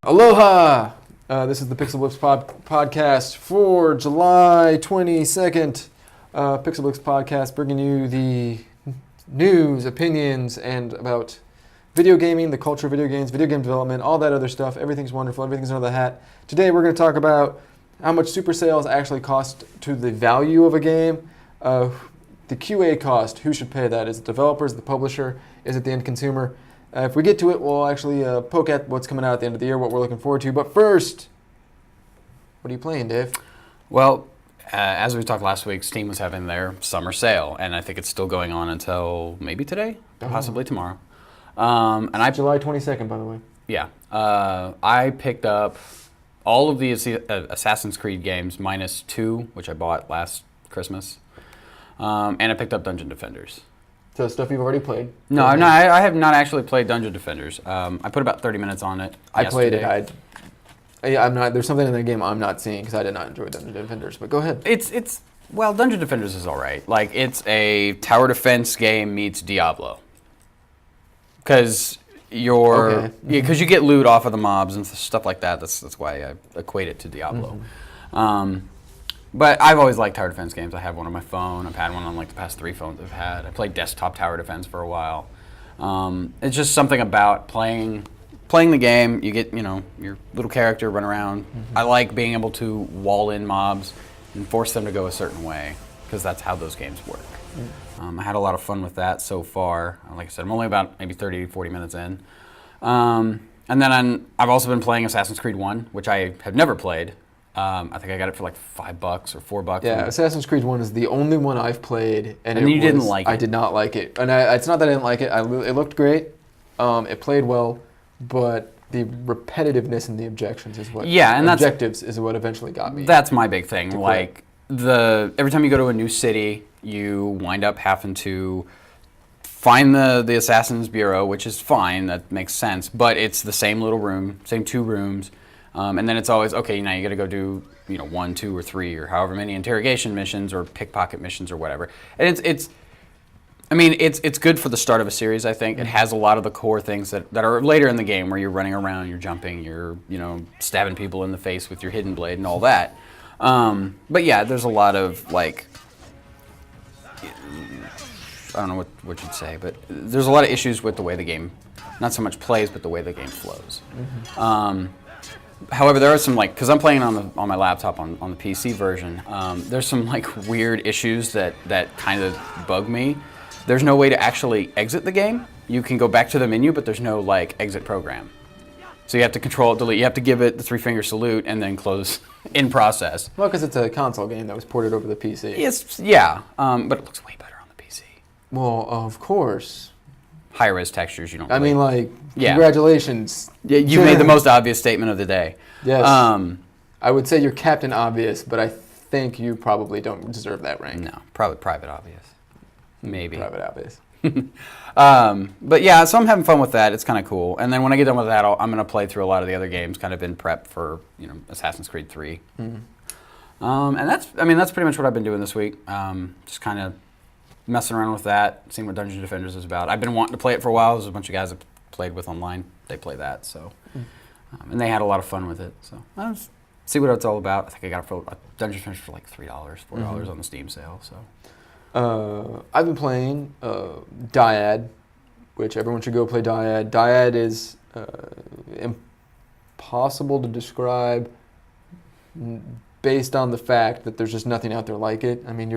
Aloha! This is the PixelBlips podcast for July 22nd. PixelBlips podcast bringing you the news, opinions, and about video gaming, the culture of video games, video game development, all that other stuff. Everything's wonderful. Everything's under the hat. Today we're going to talk about how much super sales actually cost to the value of a game. The QA cost, who should pay that? Is it developers, the publisher? Is it the end consumer? If we get to it, we'll actually poke at what's coming out at the end of the year, what we're looking forward to. But first, what are you playing, Dave? Well, as we talked last week, Steam was having their summer sale, and I think it's still going on until maybe today, possibly tomorrow. July 22nd, by the way. Yeah. I picked up all of the Assassin's Creed games minus 2, which I bought last Christmas, and I picked up Dungeon Defenders. So stuff you've already played? No, I have not actually played Dungeon Defenders. I put about 30 minutes on it. I played it. I'm not. There's something in the game I'm not seeing because I did not enjoy Dungeon Defenders. But go ahead. Well, Dungeon Defenders is all right. Like, it's a tower defense game meets Diablo. Because you get loot off of the mobs and stuff like that. That's why I equate it to Diablo. Mm-hmm. But I've always liked tower defense games. I have one on my phone. I've had one on like the past 3 phones I've had. I played desktop tower defense for a while. It's just something about playing the game. You get, your little character run around. Mm-hmm. I like being able to wall in mobs and force them to go a certain way because that's how those games work. Mm-hmm. I had a lot of fun with that so far. Like I said, I'm only about maybe 30 to 40 minutes in. And then I've also been playing Assassin's Creed 1, which I have never played. I think I got it for like $5 or $4. Yeah, Assassin's Creed 1 is the only one I've played, and you didn't like it. I did not like it, and it's not that I didn't like it. It looked great, it played well, but the repetitiveness and the objectives is what eventually got me. That's my big thing. Like every time you go to a new city, you wind up having to find the Assassin's Bureau, which is fine. That makes sense, but it's the same little room, same 2 rooms. And then it's always, okay, now you got to go do, 1, 2, or 3, or however many interrogation missions or pickpocket missions or whatever. And it's good for the start of a series, I think. It has a lot of the core things that are later in the game where you're running around, you're jumping, you're, stabbing people in the face with your hidden blade and all that. But yeah, there's a lot of, like, I don't know what you'd say, but there's a lot of issues with the way the game, not so much plays, but the way the game flows. Mm-hmm. However, there are some, because I'm playing on my laptop on the PC version, there's some weird issues that kind of bug me. There's no way to actually exit the game. You can go back to the menu, but there's no exit program. So you have to control it, delete. You have to give it the 3-finger salute and then close in process. Well, because it's a console game that was ported over the PC. Yeah, but it looks way better on the PC. Well, of course. High-res textures, you don't. Congratulations. Yeah, you made the most obvious statement of the day. Yes. I would say you're Captain Obvious, but I think you probably don't deserve that rank. No, probably Private Obvious. Maybe. Private Obvious. But yeah, so I'm having fun with that. It's kind of cool. And then when I get done with that, I'm going to play through a lot of the other games, kind of in prep for Assassin's Creed 3. Mm-hmm. And that's pretty much what I've been doing this week. Just kind of messing around with that, seeing what Dungeon Defenders is about. I've been wanting to play it for a while. There's a bunch of guys I've played with online. They play that, so and they had a lot of fun with it. So I'll see what it's all about. I think I got it for Dungeon Defenders for $3, $4 on the Steam sale. So I've been playing Dyad, which everyone should go play Dyad. Dyad is impossible to describe based on the fact that there's just nothing out there like it. I mean,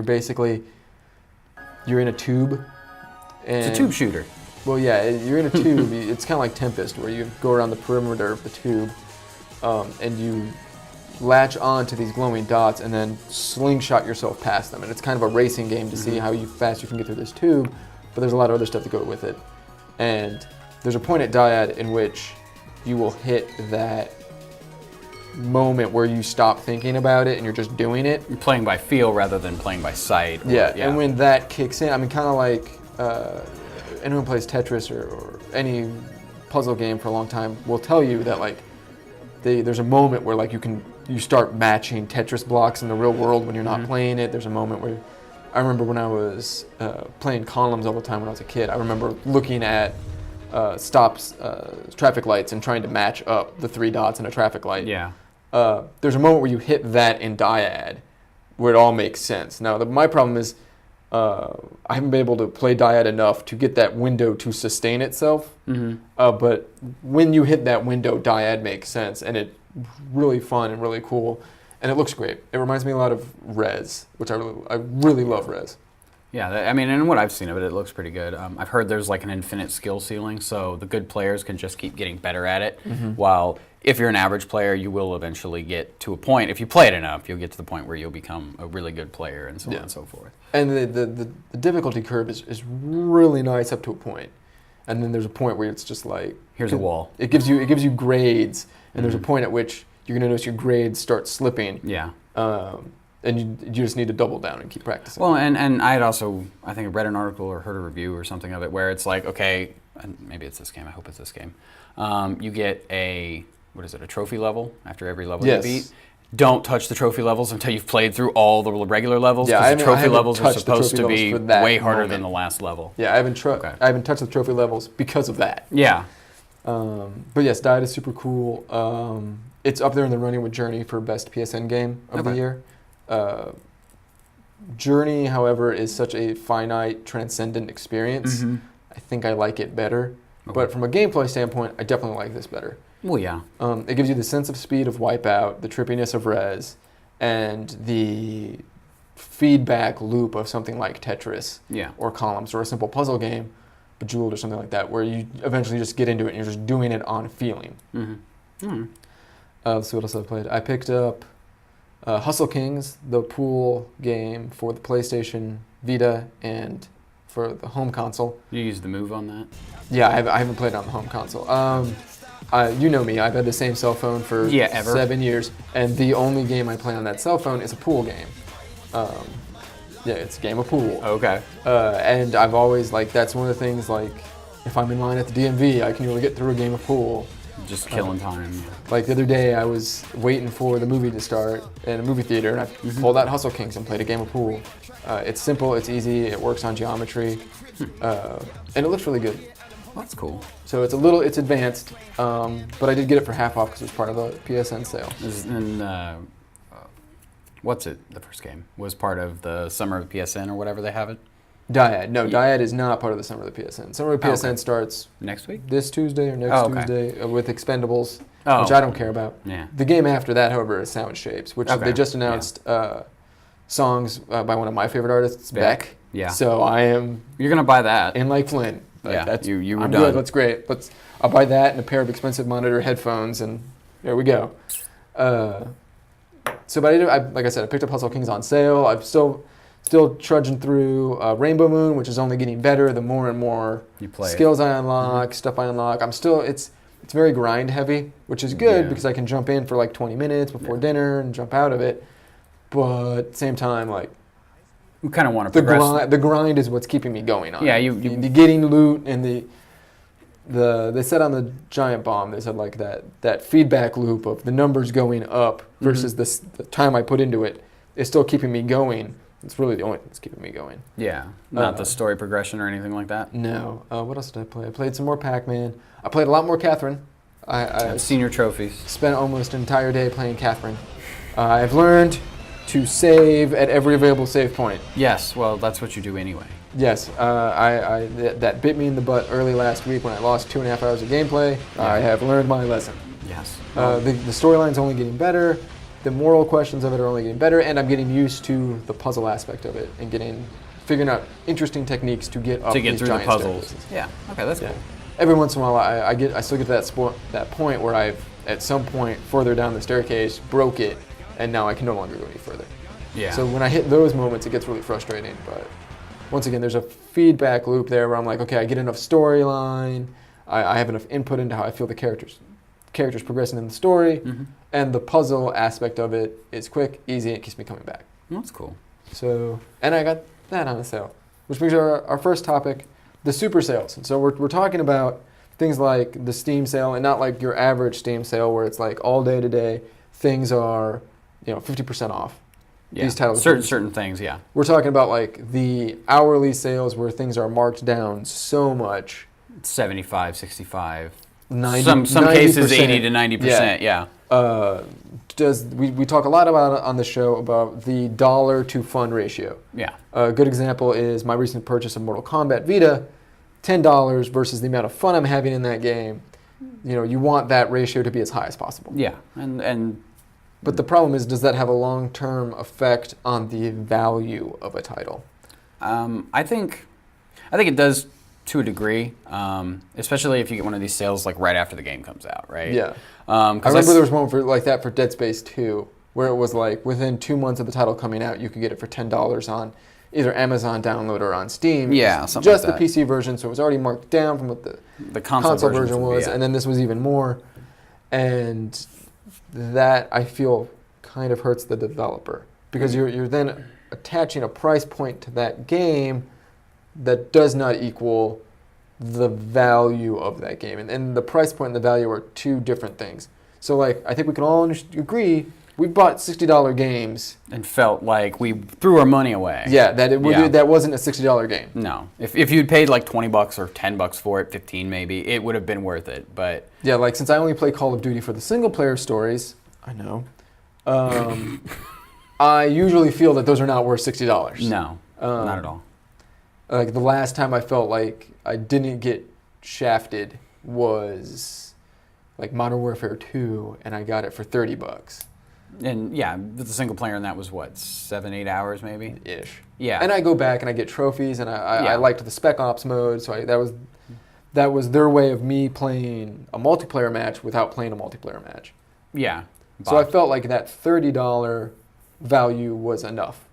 you're in a tube. And, it's a tube shooter. Well, yeah, you're in a tube. It's kind of like Tempest, where you go around the perimeter of the tube, and you latch on to these glowing dots and then slingshot yourself past them. And it's kind of a racing game to see how fast you can get through this tube, but there's a lot of other stuff to go with it. And there's a point at Dyad in which you will hit that moment where you stop thinking about it and you're just doing it. You're playing by feel rather than playing by sight. Yeah, and when that kicks in, kind of like anyone who plays Tetris or any puzzle game for a long time will tell you that there's a moment where you start matching Tetris blocks in the real world when you're not playing it. There's a moment where I remember when I was playing columns all the time when I was a kid. I remember looking at stops traffic lights and trying to match up the 3 dots in a traffic light. Yeah. There's a moment where you hit that in Dyad where it all makes sense. Now, my problem is I haven't been able to play Dyad enough to get that window to sustain itself. Mm-hmm. But when you hit that window, Dyad makes sense, and it's really fun and really cool, and it looks great. It reminds me a lot of Rez, which I really love Rez. Yeah, I mean, and what I've seen of it, it looks pretty good. I've heard there's like an infinite skill ceiling, so the good players can just keep getting better at it, while if you're an average player, you will eventually get to a point, if you play it enough, you'll get to the point where you'll become a really good player and so on and so forth. And the difficulty curve is really nice up to a point. And then there's a point where it's just like... Here's a wall. It gives you grades, and there's a point at which you're going to notice your grades start slipping. Yeah. And you just need to double down and keep practicing. Well, and I had also, I think I read an article or heard a review or something of it where it's like, okay, and maybe it's this game, I hope it's this game. You get a trophy level after every level you beat. Don't touch the trophy levels until you've played through all the regular levels, because the trophy levels are supposed to be way harder than the last level. Yeah, I haven't touched the trophy levels because of that. Yeah. But yes, Dyad is super cool. It's up there in the running with Journey for best PSN game of the year. Journey, however, is such a finite, transcendent experience. I think I like it better. But from a gameplay standpoint, I definitely like this better. Well, yeah. It gives you the sense of speed of Wipeout, the trippiness of Rez, and the feedback loop of something like Tetris or Columns or a simple puzzle game, Bejeweled or something like that, where you eventually just get into it and you're just doing it on feeling. Let's see what else I played. I picked up Hustle Kings, the pool game for the PlayStation Vita and for the home console. You used the Move on that? Yeah, I haven't played it on the home console. You know me, I've had the same cell phone for 7 years, and the only game I play on that cell phone is a pool game. It's a game of pool. Okay. And I've always, that's one of the things, if I'm in line at the DMV, I can usually get through a game of pool. Just killing time. Like the other day, I was waiting for the movie to start in a movie theater, and I pulled out Hustle Kings and played a game of pool. It's simple, it's easy, it works on geometry, and it looks really good. That's cool. So it's advanced, but I did get it for half off because it was part of the PSN sale. And what's it? The first game was part of the Summer of the PSN or whatever they have it. Dyad. No, Dyad is not part of the Summer of the PSN. Summer of the PSN starts next week, this Tuesday or next Tuesday with Expendables, which I don't care about. Yeah. The game after that, however, is Sound Shapes, which they just announced songs by one of my favorite artists, Beck. Yeah. So You're gonna buy that in like Flint. That's, you were I'm done. Good. That's great. I'll buy that and a pair of expensive monitor headphones, and there we go. But like I said, I picked up Hustle Kings on sale. I'm still trudging through Rainbow Moon, which is only getting better the more and more skills I unlock, stuff I unlock. It's very grind heavy, which is good because I can jump in for 20 minutes before dinner and jump out of it. But at the same time, we kind of want to progress. The grind is what's keeping me going on. Yeah, the getting loot and they said on the Giant Bomb, they said that feedback loop of the numbers going up versus the time I put into it is still keeping me going. It's really the only thing that's keeping me going. Yeah, not the story progression or anything like that? No. What else did I play? I played some more Pac-Man. I played a lot more Catherine. I've seen your trophies. Spent almost an entire day playing Catherine. I've learned to save at every available save point. Yes, well, that's what you do anyway. Yes, that bit me in the butt early last week when I lost 2.5 hours of gameplay. Yeah. I have learned my lesson. Yes. The storyline's only getting better. The moral questions of it are only getting better, and I'm getting used to the puzzle aspect of it and figuring out interesting techniques to get up these through giant the puzzles. staircases. Yeah. Okay, that's cool. Every once in a while, I still get to that point where I've at some point further down the staircase broke it, and now I can no longer go any further. Yeah. So when I hit those moments, it gets really frustrating. But once again, there's a feedback loop there where I'm like, okay, I get enough storyline, I have enough input into how I feel the characters progressing in the story, and the puzzle aspect of it is quick, easy, and it keeps me coming back. That's cool. So, and I got that on a sale, which brings our first topic, the super sales. And so we're talking about things like the Steam sale, and not like your average Steam sale where it's all day today things are 50% off. Yeah. These titles certain things, yeah. We're talking about the hourly sales where things are marked down so much 75, 65. 90, Some cases 90%. 80 to 90%. Yeah. We talk a lot about on the show about the dollar to fun ratio. Yeah. A good example is my recent purchase of Mortal Kombat Vita, $10 versus the amount of fun I'm having in that game. You know, you want that ratio to be as high as possible. Yeah. And but the problem is, does that have a long-term effect on the value of a title? I think it does to a degree, especially if you get one of these sales like right after the game comes out, right? Yeah. I remember there was one like that for Dead Space 2, where it was like within 2 months of the title coming out, you could get it for $10 on either Amazon download or on Steam. Yeah, something just like the that. PC version, so it was already marked down from what the console version was, and then this was even more. And that, I feel, kind of hurts the developer, because you're then attaching a price point to that game that does not equal the value of that game. And the price point and the value are two different things. So, like, I think we can all agree, we bought $60 games. And felt like we threw our money away. Yeah, that wasn't a $60 game. No. If you'd paid like $20 or $10 for it, 15 maybe, it would have been worth it. But yeah, like, since I only play Call of Duty for the single-player stories, I know, I usually feel that those are not worth $60. No, not at all. Like, the last time I felt like I didn't get shafted was like Modern Warfare 2, and I got it for $30. And yeah, the single player in that was what, 7-8 hours maybe? Ish. Yeah. And I go back and I get trophies, and I Yeah. liked the Spec Ops mode, so that was their way of me playing a multiplayer match without playing a multiplayer match. Yeah. So I felt like that $30 value was enough.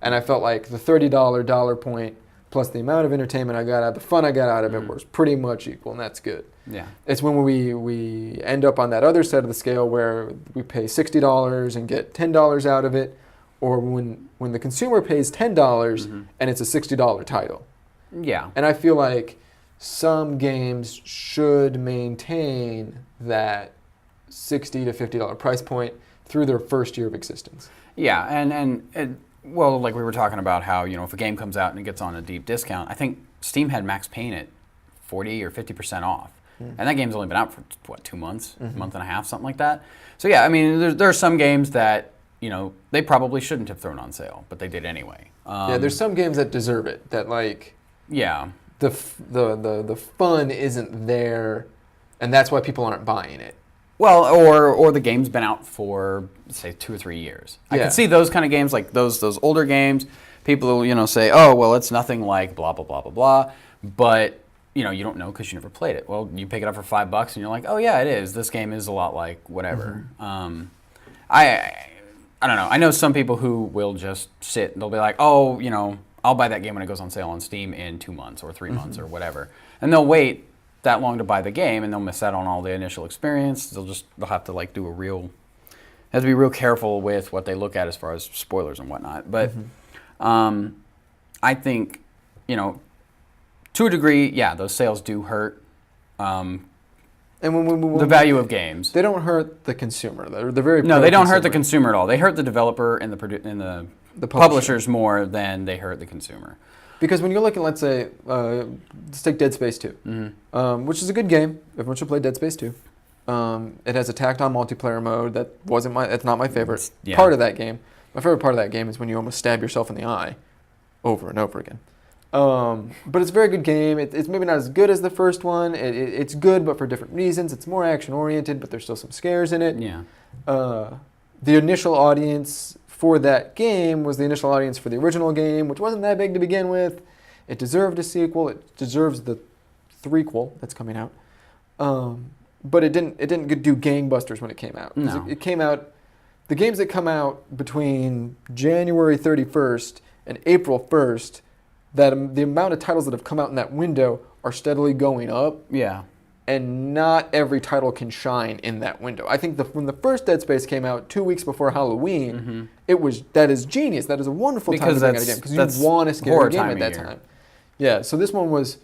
And I felt like the $30 dollar point plus the amount of entertainment I got out of the fun I got out of it was pretty much equal, and that's good. Yeah. It's when we end up on that other side of the scale where we pay $60 and get $10 out of it, or when the consumer pays $10 and it's a $60 title. Yeah. And I feel like some games should maintain that $60 to $50 price point through their first year of existence. Yeah, and well, like we were talking about how, you know, if a game comes out and it gets on a deep discount, I think Steam had Max Payne at 40 or 50% off. And that game's only been out for, what, 2 months, a month and a half, something like that. So yeah, I mean, there are some games that, you know, they probably shouldn't have thrown on sale, but they did anyway. Yeah, there's some games that deserve it, that, like, yeah, the fun isn't there, and that's why people aren't buying it. well, or the game's been out for, say, 2 or 3 years. I Yeah. can see those kind of games, like those older games. People will, you know, say, oh, well, it's nothing like blah blah blah blah blah, but you know, you don't know because you never played it. Well, you pick it up for $5 and you're like, oh yeah, it is. This game is a lot like whatever. I don't know. I know some people who will just sit. They'll be like, oh, you know, I'll buy that game when it goes on sale on Steam in 2 months or 3 months or whatever, and they'll wait that long to buy the game, and they'll miss out on all the initial experience. They'll have to like do have to be real careful with what they look at as far as spoilers and whatnot. But I think, you know, to a degree, yeah, those sales do hurt And when the value of games. they don't hurt the consumer. They're very No, they don't hurt the consumer at all. They hurt the developer and the The publishers more than they hurt the consumer. Because when you're looking, let's say, let's take Dead Space 2, which is a good game. Everyone should play Dead Space 2. It has a tacked-on multiplayer mode that's not my favorite part of that game. My favorite part of that game is when you almost stab yourself in the eye over and over again. But it's a very good game. It's maybe not as good as the first one. It's good, but for different reasons. It's more action-oriented, but there's still some scares in it. Yeah. The initial audience for that game was the initial audience for the original game, which wasn't that big to begin with. It deserved a sequel. It deserves the threequel that's coming out. But it didn't do gangbusters when it came out. No. It came out. The games that come out between January 31st and April 1st, that the amount of titles that have come out in that window are steadily going up. Yeah. And not every title can shine in that window. I think when the first Dead Space came out 2 weeks before Halloween, that is genius. That is a wonderful time to bring out a game because you want a scary game at that time. Yeah. So this one was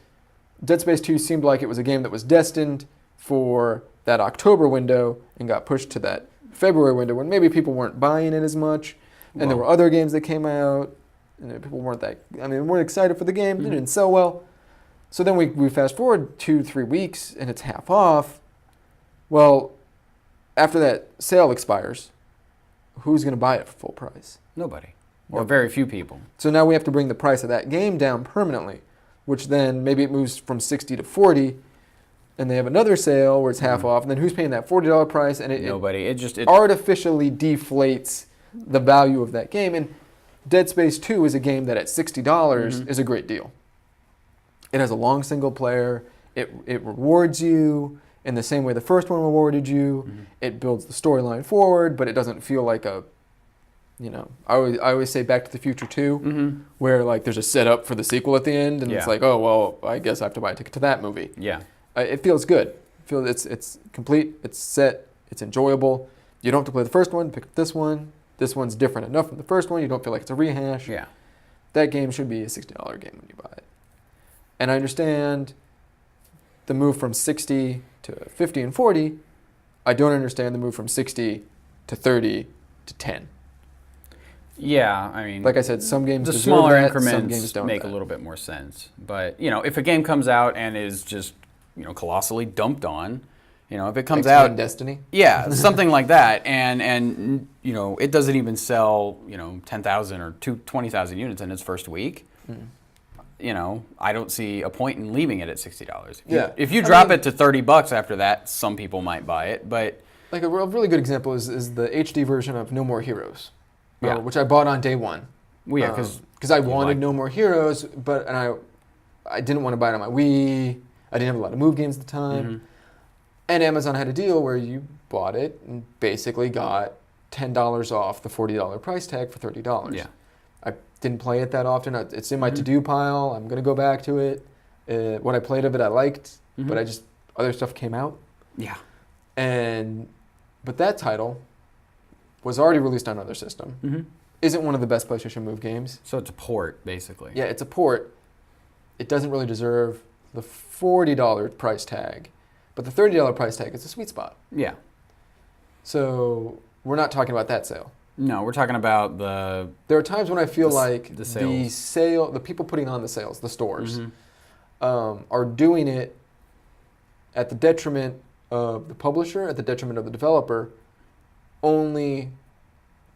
Dead Space 2 seemed like it was a game that was destined for that October window and got pushed to that February window when maybe people weren't buying it as much, and there were other games that came out, and people weren't excited for the game. They didn't sell well. So then we fast forward 2-3 weeks and it's half off. Well, after that sale expires, who's going to buy it for full price? Nobody. Or very few people. So now we have to bring the price of that game down permanently, which then maybe it moves from 60 to 40, and they have another sale where it's half off, and then who's paying that $40 price? And Nobody. It artificially deflates the value of that game. And Dead Space 2 is a game that at $60 is a great deal. It has a long single player. It rewards you in the same way the first one rewarded you. It builds the storyline forward, but it doesn't feel like a, I always say Back to the Future 2, where like there's a setup for the sequel at the end, and it's like, oh, well, I guess I have to buy a ticket to that movie. Yeah. It feels good. It's complete, it's set, it's enjoyable. You don't have to play the first one, pick up this one. This one's different enough from the first one. You don't feel like it's a rehash. Yeah. That game should be a $60 game when you buy it. And I understand the move from 60 to 50 and 40. I don't understand the move from 60 to 30 to 10. Yeah, I mean, like I said, some games the deserve smaller that, increments some games don't. make a little bit more sense. But if a game comes out and is just colossally dumped on, if it comes out Destiny, yeah, something like that, and it doesn't even sell 10,000 or 20,000 units in its first week. I don't see a point in leaving it at $60. If you drop it to $30 after that, some people might buy it. But like a really good example is the HD version of No More Heroes, which I bought on day one. Well, yeah, because I wanted No More Heroes, and I didn't want to buy it on my Wii. I didn't have a lot of move games at the time. And Amazon had a deal where you bought it and basically got $10 off the $40 price tag for $30. Yeah. I didn't play it that often. It's in my to-do pile. I'm going to go back to it. What I played of it I liked, but other stuff came out. Yeah. But that title was already released on another system. Isn't one of the best PlayStation Move games. So it's a port, basically. Yeah, it's a port. It doesn't really deserve the $40 price tag. But the $30 price tag is a sweet spot. Yeah. So we're not talking about that sale. No, we're talking about the... There are times when I feel like the the people putting on the sales, the stores, are doing it at the detriment of the publisher, at the detriment of the developer, only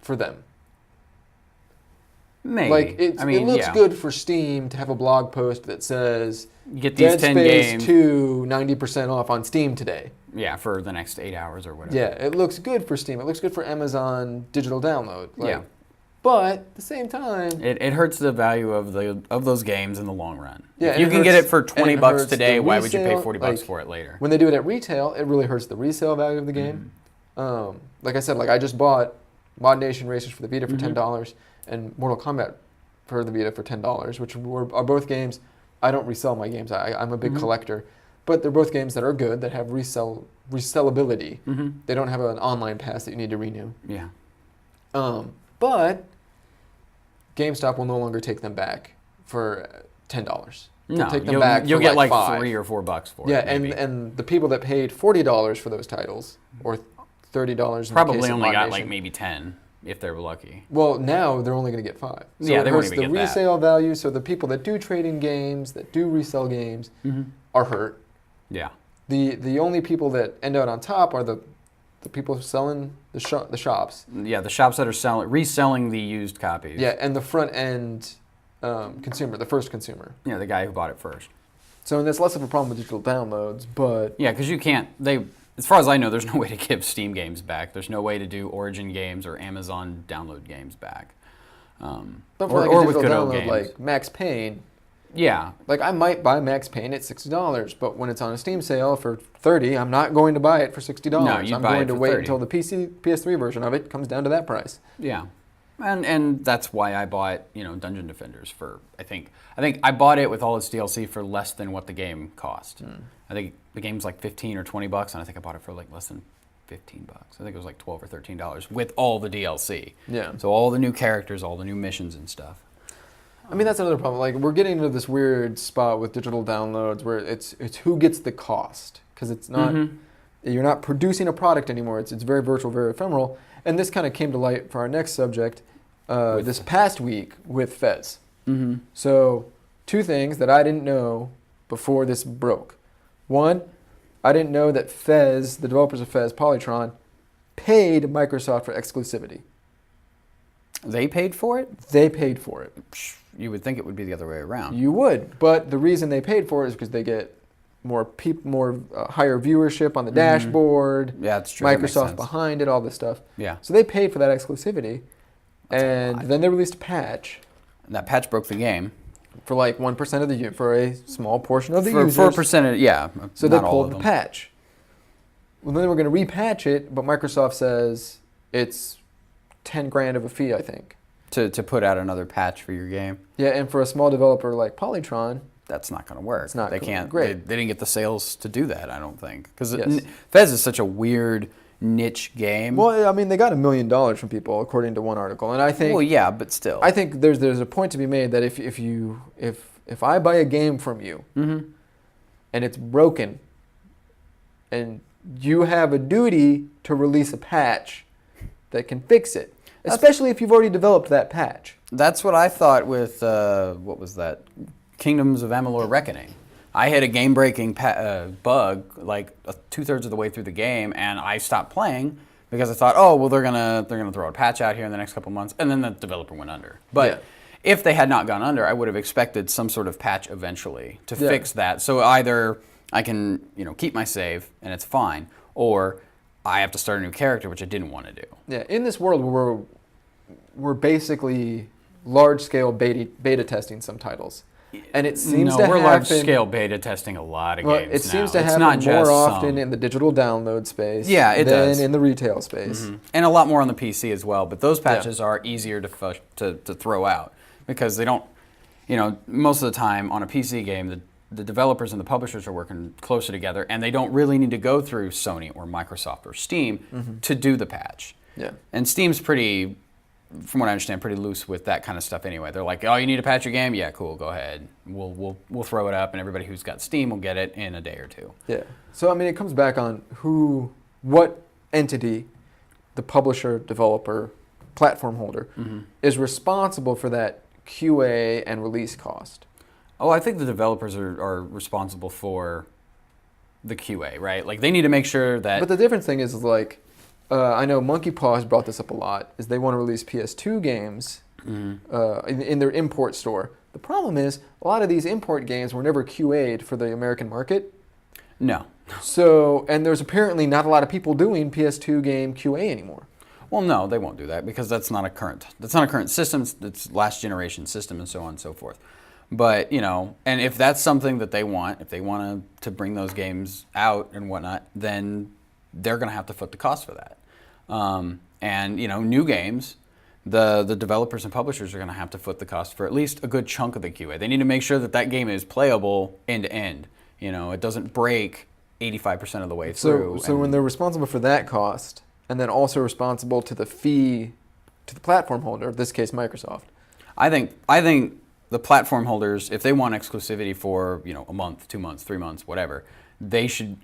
for them. Maybe. Like it looks good for Steam to have a blog post that says get these Dead 10 Space games 2 90% off on Steam today. Yeah, for the next 8 hours or whatever. Yeah, it looks good for Steam. It looks good for Amazon digital download. But at the same time, it hurts the value of those games in the long run. Yeah, if you can get it for $20 today, why would you pay $40 for it later? When they do it at retail, it really hurts the resale value of the game. Like I said, I just bought Mod Nation Racers for the Vita for $10 and Mortal Kombat for the Vita for $10, which are both games. I don't resell my games. I'm a big collector. But they're both games that are good, that have resellability. They don't have an online pass that you need to renew. Yeah. But GameStop will no longer take them back for $10. No, take them back you'll for get like $5 $3 or $4 for it. Yeah, and the people that paid $40 for those titles, or $30 in probably the case of only Mod got Nation. like maybe 10 if they were lucky. Well, now they're only going to get 5. So yeah, they won't even the get that. resale value. So the people that do trade in games, that do resell games, are hurt. Yeah. The only people that end out on top are the people selling the shops. Yeah, the shops that are reselling the used copies. Yeah, and the front end consumer, the first consumer. Yeah, the guy who bought it first. So that's less of a problem with digital downloads, but yeah, because you can't. As far as I know, there's no way to give Steam games back. There's no way to do Origin games or Amazon download games back. But for or a with digital good old download games. like Max Payne. Yeah. I might buy Max Payne at $60, but when it's on a Steam sale for $30, I'm not going to buy it for $60. No, you'd I'm buy going it to for wait $30. until the PS3 version of it comes down to that price. Yeah. And that's why I bought, Dungeon Defenders for, I think I bought it with all its DLC for less than what the game cost. I think the game's like $15 or $20, and I think I bought it for like less than $15. I think it was like $12 or $13 with all the DLC. Yeah. So all the new characters, all the new missions and stuff. I mean, that's another problem. We're getting into this weird spot with digital downloads where it's who gets the cost, because it's not you're not producing a product anymore. It's very virtual, very ephemeral. And this kind of came to light for our next subject this past week with Fez. So 2 things that I didn't know before this broke. One, I didn't know that Fez, the developers of Fez, Polytron, paid Microsoft for exclusivity. They paid for it? They paid for it. You would think it would be the other way around. You would, but the reason they paid for it is because they get more higher viewership on the dashboard. Yeah, that's true. That makes Microsoft sense. behind it, all this stuff. Yeah. So they paid for that exclusivity, That's a and lot. then they released a patch That patch broke the game. for like 1% of the for a small portion of the For users. 4%, yeah. So they not all pulled of the them. patch. Well, then they were going to repatch it, but Microsoft says it's 10 grand of a fee, I think. To put out another patch for your game. Yeah, and for a small developer like Polytron, That's not going to work. It's not They gonna can't. be great. They didn't get the sales to do that. I don't think because Yes. Fez is such a weird niche game. well, I mean, they got $1 million from people, according to one article, and I think well, yeah, but still. I think there's a point to be made that if I buy a game from you Mm-hmm. and it's broken, and you have a duty to release a patch that can fix it, especially if you've already developed that patch. That's what I thought with what was that? Kingdoms of Amalur Reckoning. I hit a game-breaking bug like 2/3 of the way through the game, and I stopped playing because I thought, oh well, they're gonna throw a patch out here in the next couple months, and then the developer went under. But Yeah. if they had not gone under, I would have expected some sort of patch eventually to Yeah. fix that. So either I can keep my save and it's fine, or I have to start a new character, which I didn't want to do. Yeah, in this world where we're basically large-scale beta testing some titles, and it seems to we're happen. large-scale beta testing a lot of Well, games it seems now. to It's happen not more just often some. in the digital download space Yeah, it than does. in the retail space. And a lot more on the PC as well. But those patches are easier to throw out because they don't, most of the time on a PC game, the developers and the publishers are working closer together, and they don't really need to go through Sony or Microsoft or Steam to do the patch. Yeah. And Steam's pretty, from what I understand, pretty loose with that kind of stuff anyway. They're like, oh, you need to patch your game? Yeah, cool, go ahead. We'll throw it up, and everybody who's got Steam will get it in a day or two. Yeah. So I mean, it comes back on what entity, the publisher, developer, platform holder, is responsible for that QA and release cost. Oh, I think the developers are responsible for the QA, right? Like they need to make sure that. But the different thing is like, I know Monkey Paw has brought this up a lot, is they want to release PS2 games in their import store. The problem is a lot of these import games were never QA'd for the American market. No. So, and there's apparently not a lot of people doing PS2 game QA anymore. Well, no, they won't do that because that's not a current system. It's last generation system and so on and so forth. But, and if that's something that they want, if they want to bring those games out and whatnot, then they're going to have to foot the cost for that. And, new games, the developers and publishers are going to have to foot the cost for at least a good chunk of the QA. They need to make sure that game is playable end to end. It doesn't break 85% of the way through. So when they're responsible for that cost, and then also responsible to the fee to the platform holder, in this case Microsoft. I think the platform holders, if they want exclusivity for a month, 2 months, 3 months, whatever, they should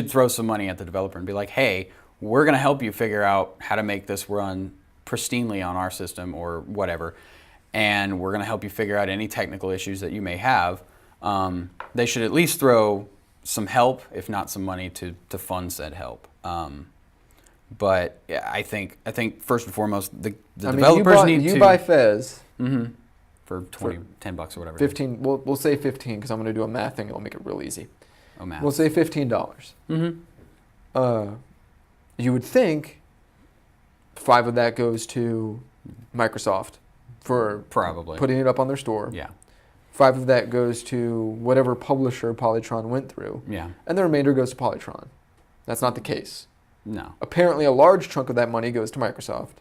throw some money at the developer and be like, hey, we're going to help you figure out how to make this run pristinely on our system or whatever, and we're going to help you figure out any technical issues that you may have. They should at least throw some help, if not some money, to fund said help. But yeah, I think first and foremost, the developers need to. You buy Fez for $10 or whatever. 15. We'll say 15 because I'm going to do a math thing. It'll make it real easy. Oh, math. We'll say $15. You would think 5 of that goes to Microsoft for Probably putting it up on their store. Yeah. 5 of that goes to whatever publisher Polytron went through. Yeah. And the remainder goes to Polytron. That's not the case. No. Apparently, a large chunk of that money goes to Microsoft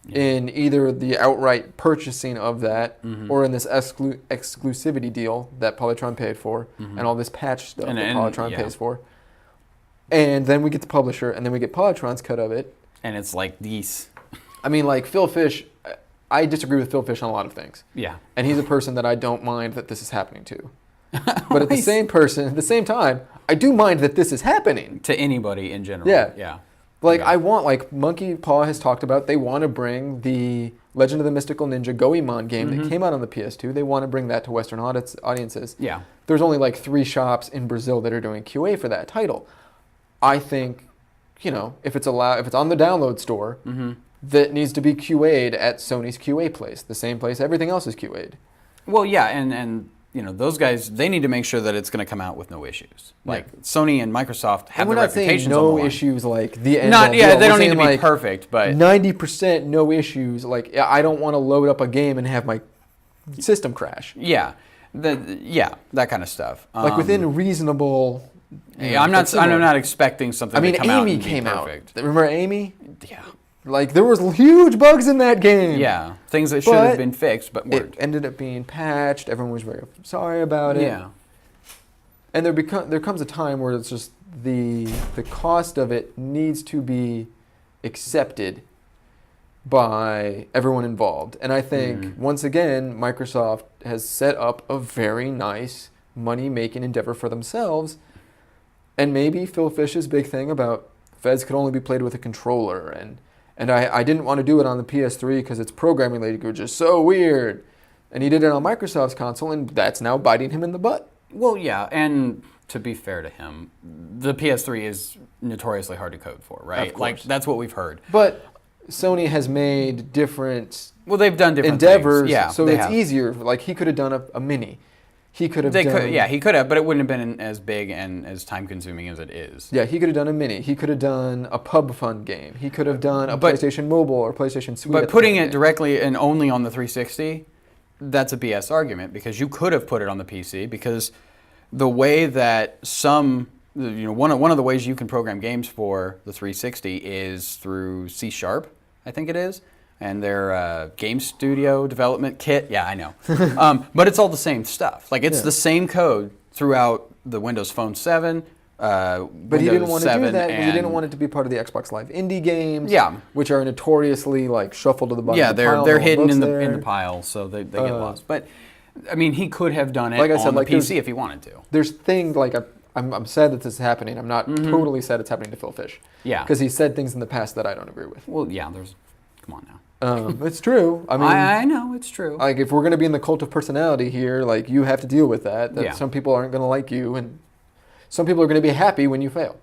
in either the outright purchasing of that or in this exclusivity deal that Polytron paid for and all this patch stuff that Polytron pays for. And then we get the publisher, and then we get Polytron's cut of it. And it's like these. I mean, like Phil Fish, I disagree with Phil Fish on a lot of things. Yeah. And he's a person that I don't mind that this is happening to. But at the same time, I do mind that this is happening. To anybody in general. Yeah. Yeah. Like, I want, like, Monkey Paw has talked about, they want to bring the Legend of the Mystical Ninja Goemon game that came out on the PS2. They want to bring that to Western audiences. Yeah. There's only, like, 3 shops in Brazil that are doing QA for that title. I think, you know, if it's on the download store, that needs to be QA'd at Sony's QA place, the same place everything else is QA'd. Well, yeah, and you know, those guys, they need to make sure that it's going to come out with no issues. Like, Sony and Microsoft have the reputations no on the line. issues like the end Not, all yeah, be all. they We're don't need to saying, be like, perfect, but 90% no issues. Like, I don't want to load up a game and have my system crash. yeah, that kind of stuff. Like, within reasonable... Yeah, I'm not expecting something to come out Amy and be came out. perfect. Remember Amy? Yeah. Like, there was huge bugs in that game. Yeah, things that should have been fixed, but weren't. It ended up being patched. Everyone was very sorry about it. Yeah. And there comes a time where it's just the cost of it needs to be accepted by everyone involved. And I think, once again, Microsoft has set up a very nice money-making endeavor for themselves. And maybe Phil Fish's big thing about Fez could only be played with a controller. And I didn't want to do it on the PS3 because its programming language is so weird. And he did it on Microsoft's console, and that's now biting him in the butt. Well, yeah, and to be fair to him, the PS3 is notoriously hard to code for, right? Of course. Like, that's what we've heard. But Sony has made different They've done different endeavors, things. Yeah, so it's easier. Like, he could have done a mini. He could have done... he could have, but it wouldn't have been as big and as time-consuming as it is. Yeah, he could have done a mini. He could have done a pub fun game. He could have done a PlayStation Mobile or PlayStation Suite. But putting it directly and only on the 360, that's a BS argument, because you could have put it on the PC, because the way that one of the ways you can program games for the 360 is through C#, I think it is. And their game studio development kit. Yeah, I know. But it's all the same stuff. Like, it's the same code throughout the Windows Phone 7, but he didn't want to do that because he didn't and- want it to be part of the Xbox Live indie games, Yeah. which are notoriously, like, shuffled to the bottom Yeah, of the pile. they're no one hidden looks in there. the pile, so they get lost. But, I mean, he could have done it Like I said, on the like, PC if he wanted to. There's things, like, I'm sad that this is happening. I'm not totally sad it's happening to Phil Fish. Yeah. Because he said things in the past that I don't agree with. Well, yeah, come on now. It's true. I mean, I know, it's true. like, if we're going to be in the cult of personality here, like, you have to deal with that. That some people aren't going to like you, and some people are going to be happy when you fail.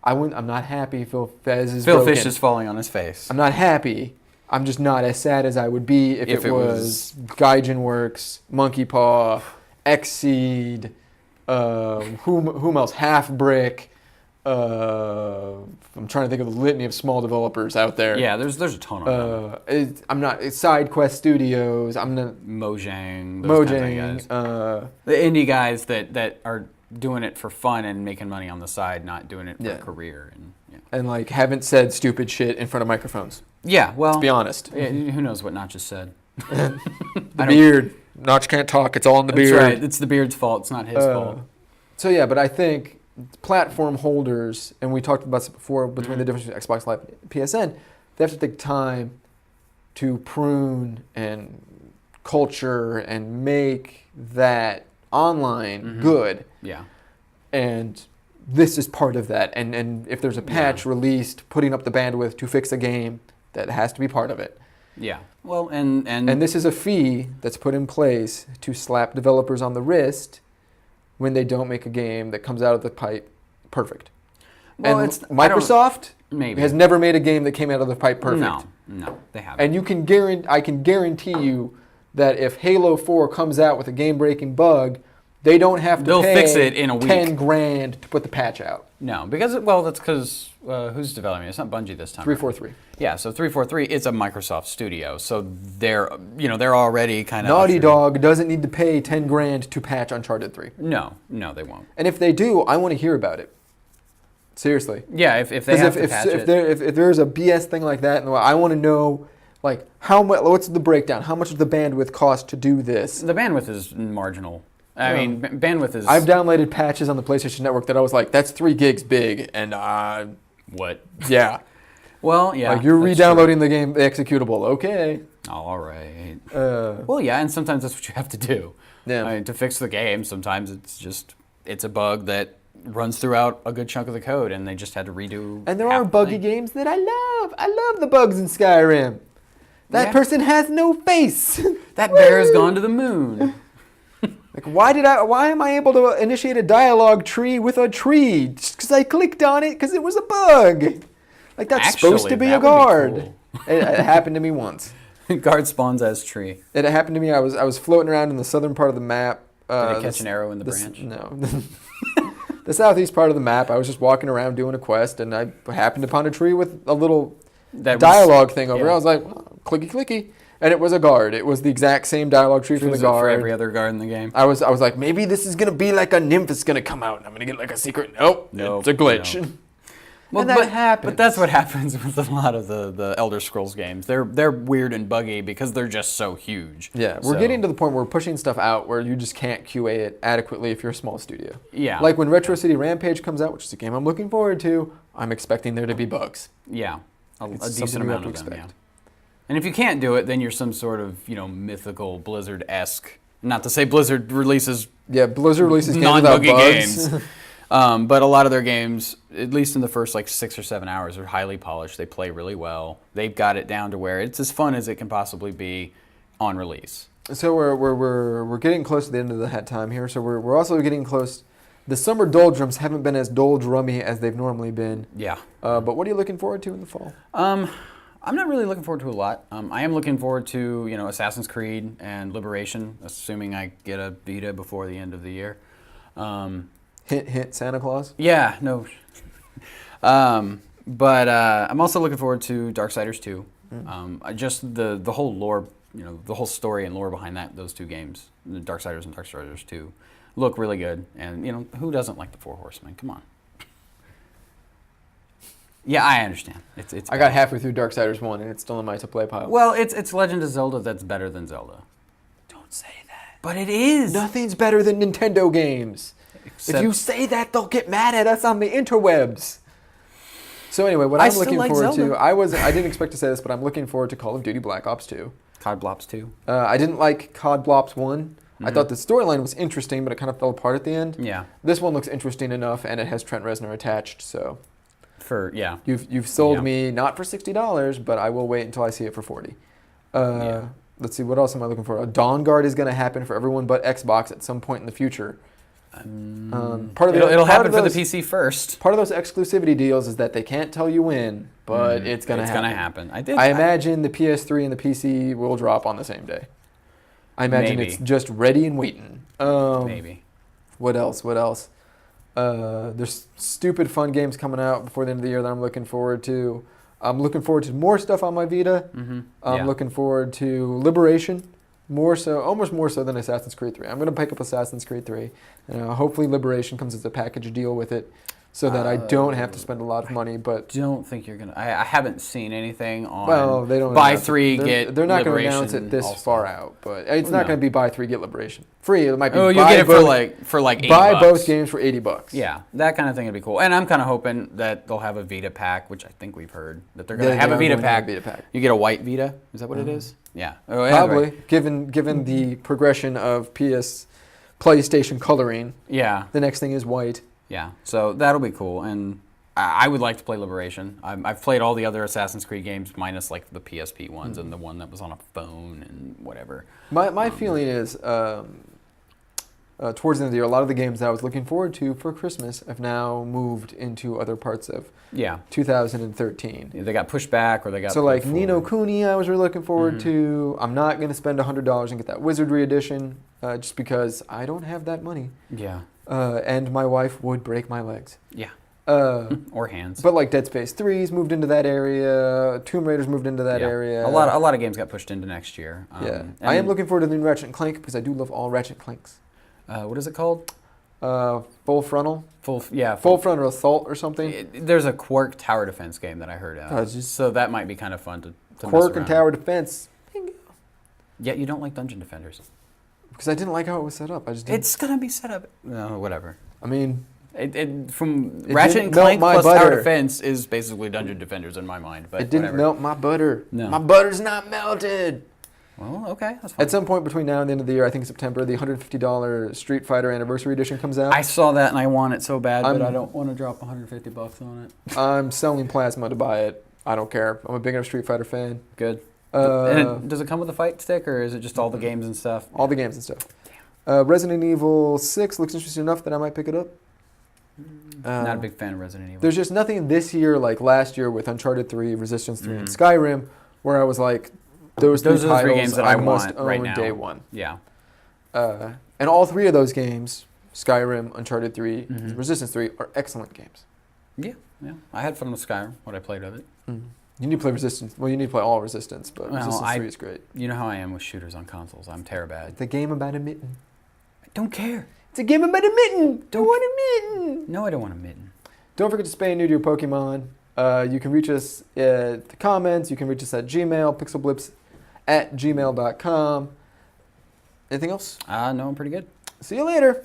I'm not happy Phil Fish is Fish is falling on his face. I'm not happy. I'm just not as sad as I would be if it was Gaijin Works, Monkey Paw, Xseed, whom else? Half Brick. I'm trying to think of the litany of small developers out there. Yeah, there's a ton of them. I'm not. It's Side Quest Studios. I'm not. Mojang. Those kinds of guys. The indie guys that are doing it for fun and making money on the side, not doing it for a career. And like, haven't said stupid shit in front of microphones. Yeah, well, let's be honest. Yeah, who knows what Notch just said? The beard. Notch can't talk. It's all in the beard. That's right. It's the beard's fault. It's not his fault. So yeah, but I think platform holders, and we talked about this before, between the difference between Xbox Live and PSN, they have to take time to prune and culture and make that online good. Yeah. And this is part of that. And if there's a patch released, putting up the bandwidth to fix a game, that has to be part of it. Yeah. Well, and this is a fee that's put in place to slap developers on the wrist when they don't make a game that comes out of the pipe perfect. Well, and Microsoft maybe has never made a game that came out of the pipe perfect. No, they haven't. And I can guarantee you that if Halo 4 comes out with a game-breaking bug, they don't have to pay fix it in a week. $10,000 to put the patch out. No, because that's because who's developing it? It's not Bungie this time. 343. Right? Yeah, so 343 is a Microsoft studio, so they're already kind of Naughty Dog doesn't need to pay $10,000 to patch Uncharted 3. No, they won't. And if they do, I want to hear about it. Seriously. Yeah, if they have to patch it. If there's a BS thing like that, I want to know, like, what's the breakdown? How much does the bandwidth cost to do this? The bandwidth is marginal. I mean, bandwidth is... I've downloaded patches on the PlayStation Network that I was like, that's 3 gigs big, and what? Yeah. Well, yeah. Like, you're re-downloading the game, the executable. Okay. All right. Well, yeah, and sometimes that's what you have to do. Yeah. I mean, to fix the game, sometimes it's a bug that runs throughout a good chunk of the code, and they just had to redo. And there are buggy games that I love. I love the bugs in Skyrim. That person has no face. That bear has gone to the moon. Like, why am I able to initiate a dialogue tree with a tree? Just because I clicked on it because it was a bug. Like, that's supposed to be a guard. Cool. It happened to me once. Guard spawns as tree. It happened to me. I was floating around in the southern part of the map. Did it catch an arrow in the branch? No. The southeast part of the map, I was just walking around doing a quest, and I happened upon a tree with a little dialogue thing over it. I was like, well, clicky, clicky. And it was a guard. It was the exact same dialogue tree from the guard. For every other guard in the game. I was like, maybe this is going to be like a nymph is going to come out, and I'm going to get like a secret. Nope, it's a glitch. No. Well, and that happens. But that's what happens with a lot of the Elder Scrolls games. They're weird and buggy because they're just so huge. Yeah, we're getting to the point where we're pushing stuff out where you just can't QA it adequately if you're a small studio. Yeah. Like when Retro City Rampage comes out, which is a game I'm looking forward to, I'm expecting there to be bugs. Yeah, a decent we amount of them, yeah. And if you can't do it, then you're some sort of, mythical Blizzard-esque. Not to say Blizzard releases Blizzard releases non-buggy games. But a lot of their games, at least in the first 6 or 7 hours, are highly polished. They play really well. They've got it down to where it's as fun as it can possibly be on release. So we're getting close to the end of that time here. So we're also getting close. The summer doldrums haven't been as doldrummy as they've normally been. Yeah. But what are you looking forward to in the fall? I'm not really looking forward to a lot. I am looking forward to Assassin's Creed and Liberation, assuming I get a Vita before the end of the year. Hint, hint, Santa Claus? Yeah, no. But I'm also looking forward to Darksiders 2. Just the whole lore, the whole story and lore behind those two games, Darksiders and Darksiders 2, look really good. And, who doesn't like the Four Horsemen? Come on. Yeah, I understand. It's I got halfway through Darksiders 1 and it's still in my to-play pile. Well, it's Legend of Zelda that's better than Zelda. Don't say that. But it is. Nothing's better than Nintendo games. If you say that, they'll get mad at us on the interwebs. So anyway, what I'm looking forward to, I didn't expect to say this, but I'm looking forward to Call of Duty Black Ops 2. COD Blops 2. I didn't like COD Blops 1. I thought the storyline was interesting, but it kind of fell apart at the end. Yeah. This one looks interesting enough, and it has Trent Reznor attached, so... Yeah. You've sold me, not for $60, but I will wait until I see it for $40. Let's see, what else am I looking for? A Dawn Guard is going to happen for everyone but Xbox at some point in the future. It'll happen for the PC first. Part of those exclusivity deals is that they can't tell you when, but it's going to happen. It's going to happen. I imagine the PS3 and the PC will drop on the same day. I imagine it's just ready and waiting. Maybe. What else? There's stupid fun games coming out before the end of the year that I'm looking forward to. I'm looking forward to more stuff on my Vita. I'm looking forward to Liberation, almost more so than Assassin's Creed 3. I'm going to pick up Assassin's Creed 3. Hopefully Liberation comes as a package deal with it so that I don't have to spend a lot of money. But don't think you're going to... I haven't seen anything on they don't buy 3, get They're not going to Liberation announce it this also. far out, but it's not going to be buy 3, get Liberation. Free, it might be you get it for like $80. Buy both games for $80. Yeah, that kind of thing would be cool. And I'm kind of hoping that they'll have a Vita pack, which I think we've heard that they're going to have a Vita pack. You get a white Vita. Is that what it is? Yeah. Probably, given the progression of PlayStation coloring. Yeah. The next thing is white. Yeah, so that'll be cool, and I would like to play Liberation. I've played all the other Assassin's Creed games, minus the PSP ones and the one that was on a phone and whatever. My feeling is, towards the end of the year, a lot of the games that I was looking forward to for Christmas have now moved into other parts of 2013. They got pushed back, or they got Ni no Kuni I was really looking forward to. I'm not going to spend $100 and get that Wizardry edition, just because I don't have that money. Yeah. And my wife would break my legs. Yeah. Or hands. But Dead Space 3's moved into that area. Tomb Raider's moved into that area. A lot of games got pushed into next year. I am looking forward to the new Ratchet & Clank because I do love all Ratchet & Clanks. What is it called? Full Frontal? Full Frontal Assault or something? There's a Quark Tower Defense game that I heard of. So that might be kind of fun to Quark and Tower Defense. Bingo. Yeah, you don't like Dungeon Defenders. Because I didn't like how it was set up. It's going to be set up. No, whatever. I mean... Ratchet & Clank plus Tower Defense is basically Dungeon Defenders in my mind. But it didn't melt my butter. No. My butter's not melted. Well, okay, that's fine. At some point between now and the end of the year, I think September, the $150 Street Fighter Anniversary Edition comes out. I saw that and I want it so bad, but I don't want to drop $150 on it. I'm selling plasma to buy it. I don't care. I'm a big enough Street Fighter fan. Good. And does it come with a fight stick, or is it just all the games and stuff? All the games and stuff. Resident Evil 6 looks interesting enough that I might pick it up. Not a big fan of Resident Evil. There's just nothing this year like last year with Uncharted 3, Resistance 3, and Mm. Skyrim, where I was like, those are the titles three games that I must want own right now. day one. Yeah. And all three of those games, Skyrim, Uncharted 3, Mhm. Resistance 3, are excellent games. Yeah. I had fun with Skyrim, what I played of it. You need to play Resistance. Well, you need to play all Resistance, but Well, Resistance 3 is great. You know how I am with shooters on consoles. I'm terrible. It's a game about a mitten. I don't care. It's a game about a mitten. Don't want a mitten. No, I don't want a mitten. Don't forget to spay and neuter your Pokemon. You can reach us at the comments. You can reach us at Gmail, pixelblips@gmail.com. Anything else? No, I'm pretty good. See you later.